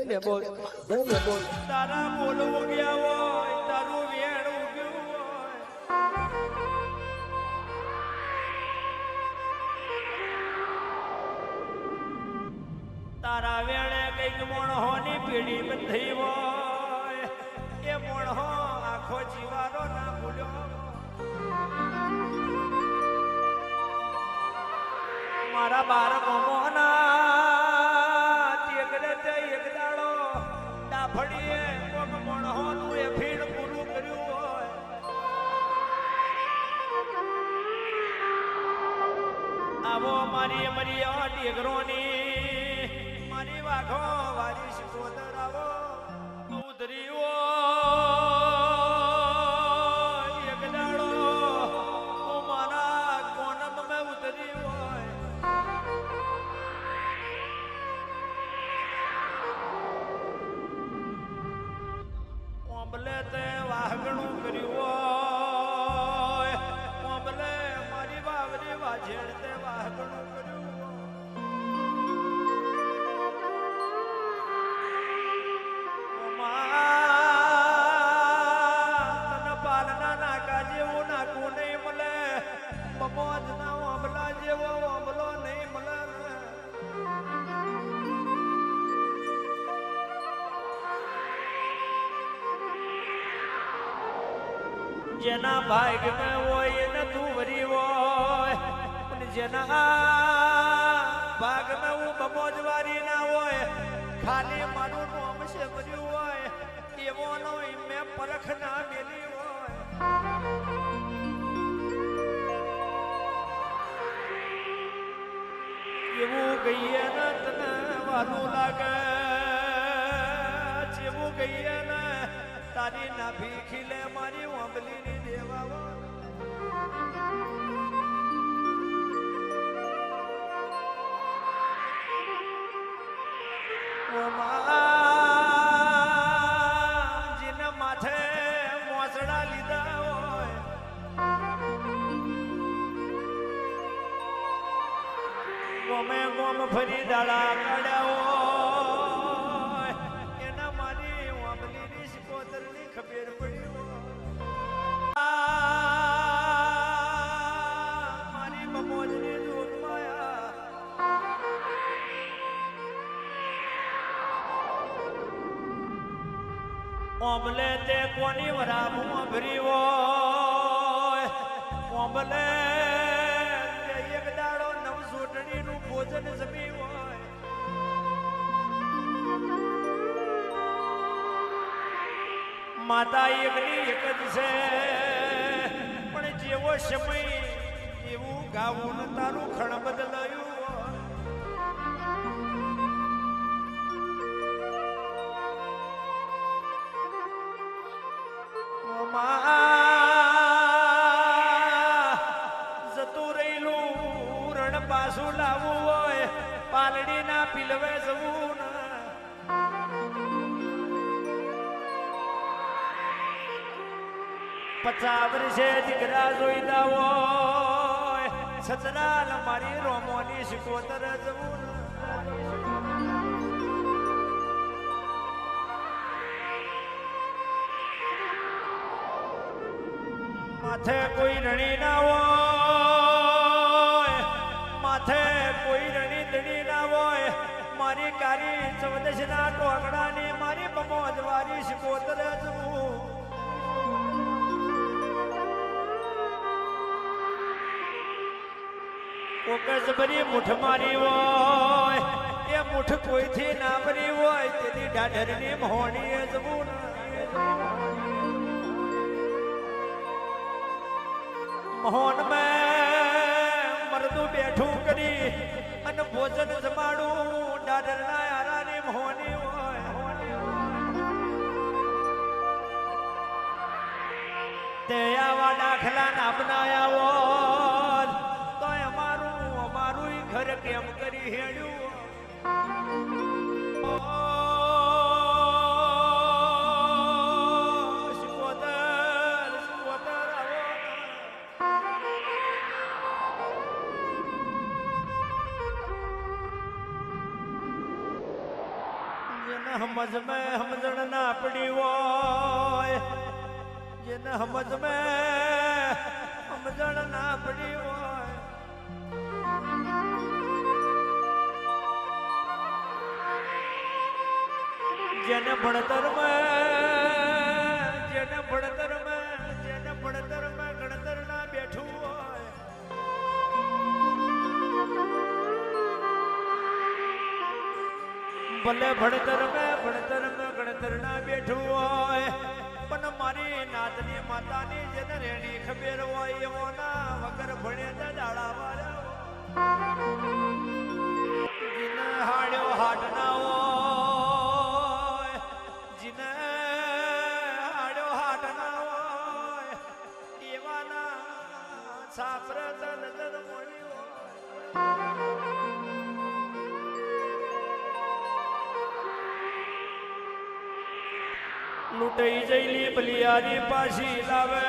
જઈને બોલ જઈને બોલ તારા બોલવું ગયા હોય તારું વેણ ઉગ્યું હોય તારા વેણે કઈક મોણહોની પીડી બંધી હોય એ મોણહો આખો જીવારો ના ભૂલ્યો મારા બાળકોના ટેકડે તે એક દાડો ડાફડીએ કોક મોણહોનું એ ફીણ પૂરું કર્યું હોય આવો મારી મરિયા ટેકરોની મારી વાઘો વારી શિકોદર આવો ઉધરીઓ એક દાડો તું મારા કોનમ મેં ઉતરી હોય ઓંબલે તે વાહગણું કર્યું હોય ઓંબલે મારી બાવરી વાજેડ તે વાહગણું કર્યું તને પાલના નાકા જેવું નાકું નહીં મળે બમોજ ના ઓંબલા જેવો ઓંબલો નહીં મળે જેના ભાગ મેં હોય એને તું વરી હોય અને જેના ભાગ મેં હું બમોજવારી ના હોય ખાલી મારું નામ છે ભર્યું હોય એવો નો મેં પરખ ના મેલી હોય એવું ગઈએ ને તને વાલું લાગે જેવું ગઈએ ને તારી નાભી ખીલે મારી ઓંબલીની દેવા જેને માથે મોસડા લીધા હોય ગોમે ગોમ ફરી દાડા કાઢ્યા હોય એના મારી ઓંબલીની શિકોતરની ખબર પડી મારી બમોજની જોગમાયા ઓંબલે તે કોની વરાબમાં ભરી હોય ઓંબલે તે એક દાડો નવ સોટણીનું ભોજન જમી હોય માતા એકની એક જ છે પણ જેવો સમય એવું ગાવું ને તારું ખણ બદલાયું જતું રહેલું રણ પાછું લાવવું હોય પાલડી ના પીલવે જવું ને પચાસ વર્ષે દીકરા જોઈતા હોય સતરાલ મારી રોમોની શિકોતર જવું માથે કોઈ રણી ના હોય માથે કોઈ રણી દડી ના હોય મારી કારી ચૌદશ ના ટોકડાની મારી બમોજવારી શિકોતર જવું કોકસ ભરી મુઠ મારી હોય એ મુઠ કોઈથી ના ભરી હોય તેની ઢાઢરની મોહણીએ જવું મોહન મેં મરદું બેઠું કરી અને ભોજન જમાડું ડાઢરના યારાની મોહની હોય તે આવા દાખલા ના બનાયા હોય તો અમારું ઘર કેમ કરી હેડ્યું જેને સમજ મેં સમજણ ના પડી હોય, જેને સમજ મેં સમજણ ના પડી હોય, જેને ભણતર માં ગણતર ના બેઠું હોય, ભલે ભણતર માં ગણતર ના બેઠું હોય, પણ મારી નાતની માતાની જેને રેણી ખબર હોય એવો ના વગર ભણે દાડા વાળા જેને હાડ્યો હાટ ના હોય, જેને હાડ્યો હાટ ના હોય એવાના સાપરત નજર મળી હોય. લૂંટાઈ જઈલી બલિયારી પાછી લાવે,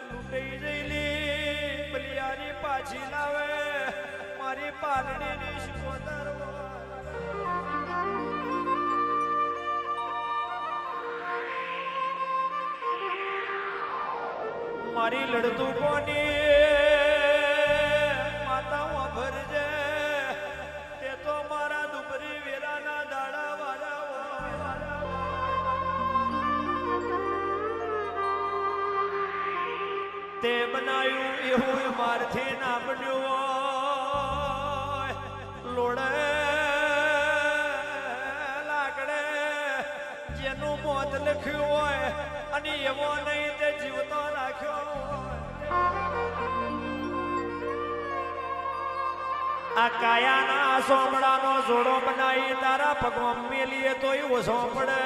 લૂંટાઈ જઈલી બલિયારી પાછી લાવે, મારી પાલડીની શિકોતર મારી લડતું કોની માતાઓ ભરજે, તે તો મારા દુબરી વેરાના દાડા વાળા તે બનાયું એવું મારથી ના બન્યું લોડે લાકડે જેનું મોત લખ્યું હોય અને એવો નહીં તે જીવતો રાખ્યો આ કાયાના સોમડાનો જોડો બનાવી તારા પગમાં મેલીએ તોય ઓછો પડે.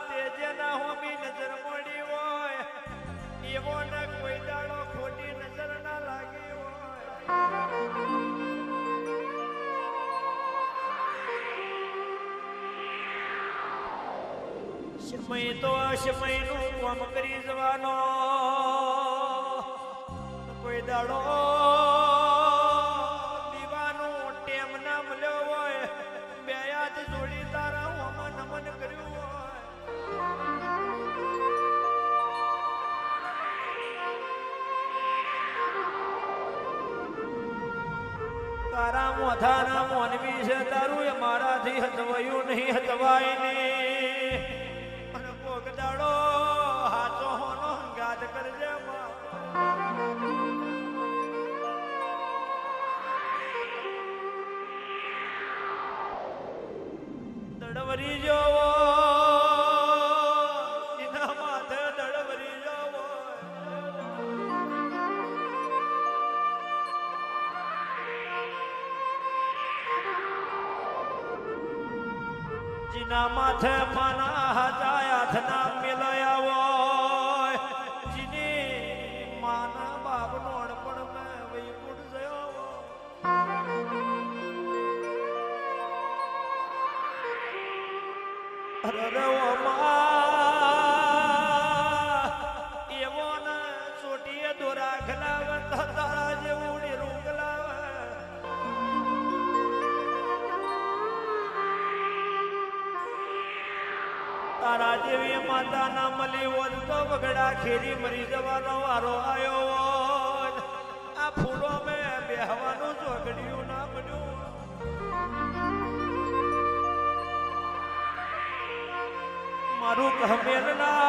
તે જેના હોમી નજર મળી હોય એવો ને કોઈ દાડો ખોટી નજર ના લાગી હોય. સમય તો સમયનું કામ કરી જવાનો, કોઈ દાડો દીવાનું ટેમ ના મળ્યો હોય, બે યાદ જોડી તારા હોમાં નમન કર્યું હોય. તારા મોથાના મોનવી છે તારું એ મારાથી હતવાયું નહીં, હતવાય નહીં. અને કોક દાડો હાચો હોનો હંગાત કરજે દડવરી જોવો એના માથે દડવરી જોવો, જીના માથે માના હાજા હાથના મેલાયા હોય, જીની માના બાપ નોણપણ મેં વૈકુંઠ જયો એવો ને ચોટીએ દોરા ખલાવે તારા જેવું ડેરું ખલાવે. તારા જેવી માતા ના મળી હોત તો બગડા ખેરી મરી જવાનો વારો આવ્યો હોત. આ ફૂલો મેં બેહવાનું જોગડ્યું ના બન્યું. મારું કહમેલ ના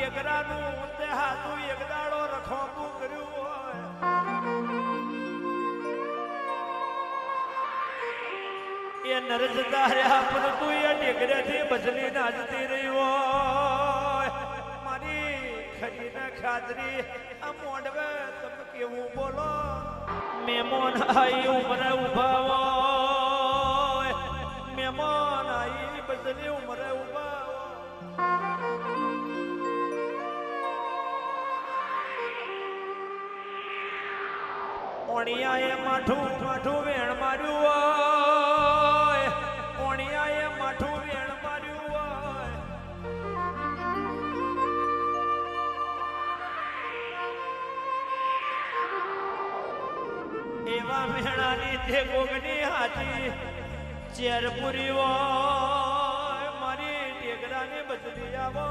એકરાનું તે હાથું એક દાડો રખોપું કર્યું હોય. એ નરજ દાર્યા પણ તું એ ટેકરેથી બચલી નાચતી રહી હોય. મારી ખરી ના ખાતરી આ મોડવે તમે કેવું બોલો. મેમોન આઈ ઉમરે ઉભા હોય, મેમોન આઈ બચલી ઉમરે ઉભા હોય. ઓણિયાએ માઠું વેણ માર્યું હોય, ઓણિયાએ માઠું વેણ માર્યું હોય. તે ગોગની હાથી ચેરપુરી હોય મારી ટેકરાને બદલી આવો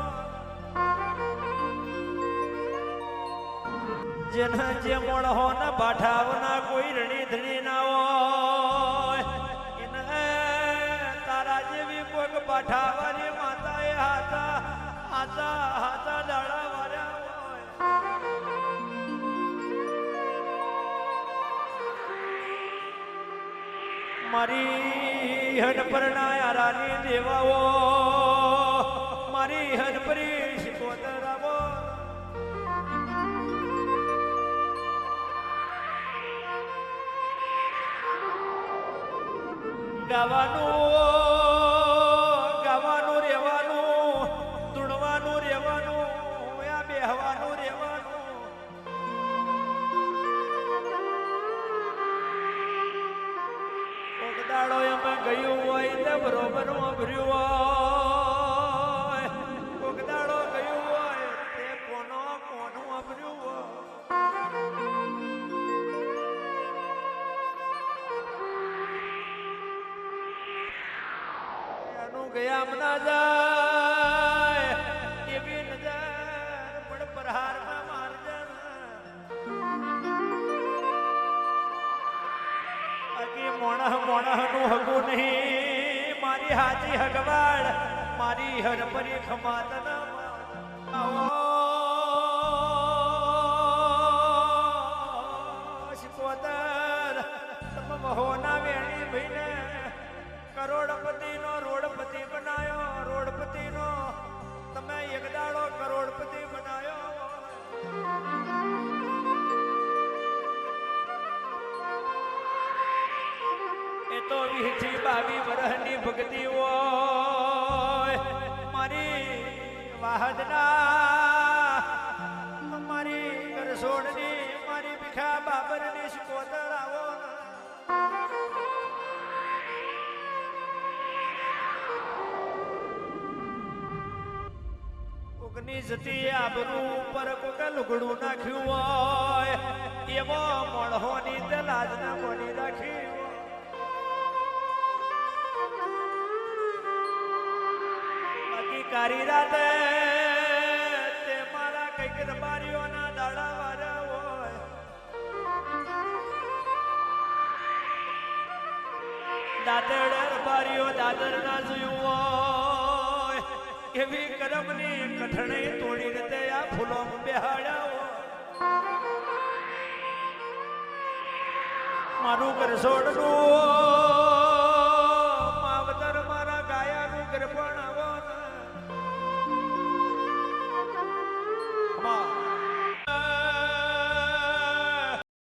જેના જે મોળહો ના બાઠાવના કોઈ રણી ધણી ના હોય એને તારા જેવી કોઈક બાઠાવાની માતાએ હાથા હાથા હાથા દાડા વાળ્યા મારી હનપરના યારાની દેવાઓ મારી હનપરી શિકોતરાવો ગાવાનું રેવાનું ધૂણવાનું રેવાનું આ બેહવાનું રેવાનું દાડો એમ ગયું હોય ને બરોબર વાપર્યું હોય કોક દાડો ગયું હોય તે કોનું વાપર્યું હોય એનું ગયા ના જાય એવી નજર પણ પ્રહારમાં મારજે મોણહ નું હગું નહીં મારી હાથી હગવાડ મારી હરપરી ખમાત શિકોતર તમે મહોના વેણી ભાઈને કરોડપતિ નો રોડપતિ બનાયો રોડપતિ નો તમે એક દાડો કરોડપતિ બનાયો તો 20 થી 22 વર્ષની ભક્તિ હોય મારી વાહદના મારી કરસોડની મારી ભીખા બાબરની શિકોતર આવો કોકની જતી આબરૂ ઉપર કોક લુગડું નાખ્યું હોય એવો મોળહોની લાજના મોડી રાખી કારી રાતે તે મારા કઈક રબારીઓના દાડા વાળા હોય દાદર રબારીઓ દાદર ના જોયું હોય એવી કરમની કઠણી તોડી રીતે આ ફૂલો બેહાડ્યા હોય મારું કરસોડનું